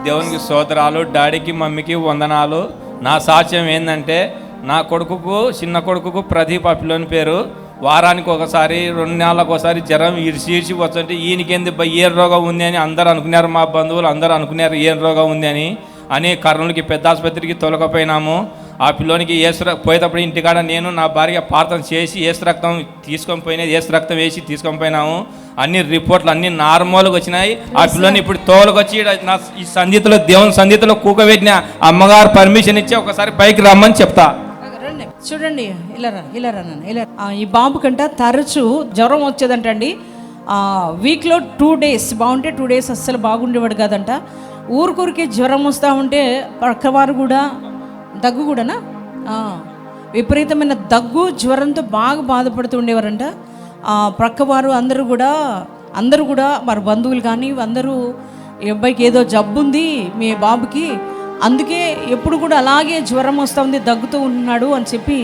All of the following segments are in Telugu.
దేవునికి స్తోత్రాలు. డాడీకి మమ్మీకి వందనాలు. నా సాక్ష్యం ఏంటంటే, నా కొడుకుకు, చిన్న కొడుకుకు ప్రదీప్ అప్పిలోని పేరు. వారానికి ఒకసారి 2 నెలలకు ఒకసారి జ్వరం ఈడ్చి వస్తుంటే ఈయనకేంది ఏం రోగం ఉంది అని అందరూ అనుకున్నారు. మా బంధువులు అందరూ అనుకున్నారు ఏం రోగం ఉంది అని కర్నూలుకి పెద్ద ఆసుపత్రికి తొలకపోయినాము. ఆ పిల్లోనికి పోయేటప్పుడు ఇంటికాడ నేను నా భార్య ప్రార్థన చేసి ఏసు రక్తం తీసుకొని పోయినది, ఏసు రక్తం వేసి తీసుకొని పోయినాము. అన్ని రిపోర్ట్లు అన్ని నార్మల్గా వచ్చినాయి. ఆ పిల్లని ఇప్పుడు తోలుకొచ్చి ఈ సంధిలో, దేవుని సంధిలో కూకబెట్టిన అమ్మగారు పర్మిషన్ ఇచ్చి ఒకసారి పైకి రమ్మని చెప్తా. చూడండి, ఇలా ఈ బాబు కంట తరచు జ్వరం వచ్చేదంటండి. వీక్లో 2 days బాగుంటే 2 days అస్సలు బాగుండేవాడు కాదంట. ఊరికూరికి జ్వరం వస్తూ ఉంటే పక్కవారు కూడా దగ్గు కూడానా విపరీతమైన దగ్గు జ్వరంతో బాగా బాధపడుతూ ఉండేవారంట. ప్రక్కవారు అందరూ కూడా మరి బంధువులు కానీ అందరూ ఈ అబ్బాయికి ఏదో జబ్బు ఉంది మీ బాబుకి, అందుకే ఎప్పుడు కూడా అలాగే జ్వరం వస్తూ ఉంది, దగ్గుతూ ఉన్నాడు అని చెప్పి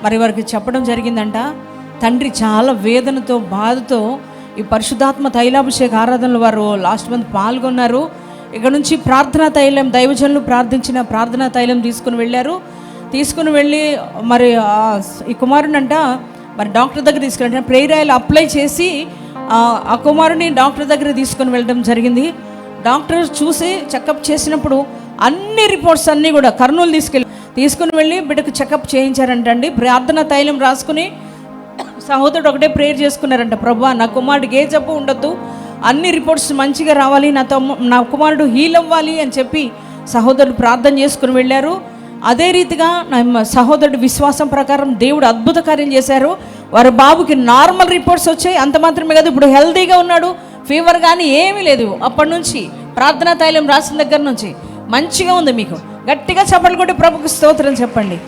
మరి వారికి చెప్పడం జరిగిందంట. తండ్రి చాలా వేదనతో బాధతో ఈ పరిశుద్ధాత్మ తైలాభిషేక ఆరాధనలు వారు లాస్ట్ మంత్ పాల్గొన్నారు. ఇక్కడ నుంచి ప్రార్థనా తైలం, దైవజనులు ప్రార్థించిన ప్రార్థనా తైలం తీసుకుని వెళ్ళి మరి ఈ కుమారునంట మరి డాక్టర్ దగ్గర తీసుకెళ్ళి ప్రేయర్ ఆయిల్ అప్లై చేసి ఆ కుమారుని డాక్టర్ దగ్గర తీసుకుని వెళ్ళడం జరిగింది. డాక్టర్ చూసి చెకప్ చేసినప్పుడు అన్ని రిపోర్ట్స్ అన్నీ కూడా కర్నూలు తీసుకుని వెళ్ళి బిడ్డకు చెకప్ చేయించారంటండి. ప్రార్థనా తైలం రాసుకుని సహోదరుడు ఒకటే ప్రేయర్ చేసుకున్నారంట, ప్రభువా నా కుమారుడికి ఏ జబ్బు ఉండొద్దు, అన్ని రిపోర్ట్స్ మంచిగా రావాలి, నా కుమారుడు హీల్ అవ్వాలి అని చెప్పి సహోదరుడు ప్రార్థన చేసుకుని వెళ్ళారు. అదే రీతిగా నా సహోదరుడు విశ్వాసం ప్రకారం దేవుడు అద్భుత కార్యం చేశారు. వారి బాబుకి నార్మల్ రిపోర్ట్స్ వచ్చాయి. అంత మాత్రమే కాదు, ఇప్పుడు హెల్తీగా ఉన్నాడు, ఫీవర్ కానీ ఏమీ లేదు. అప్పటి నుంచి ప్రార్థనా తైలం రాసిన దగ్గర నుంచి మంచిగా ఉంది. మీకు గట్టిగా చప్పట్లు కొట్టి ప్రభుకి స్తోత్రం చెప్పండి.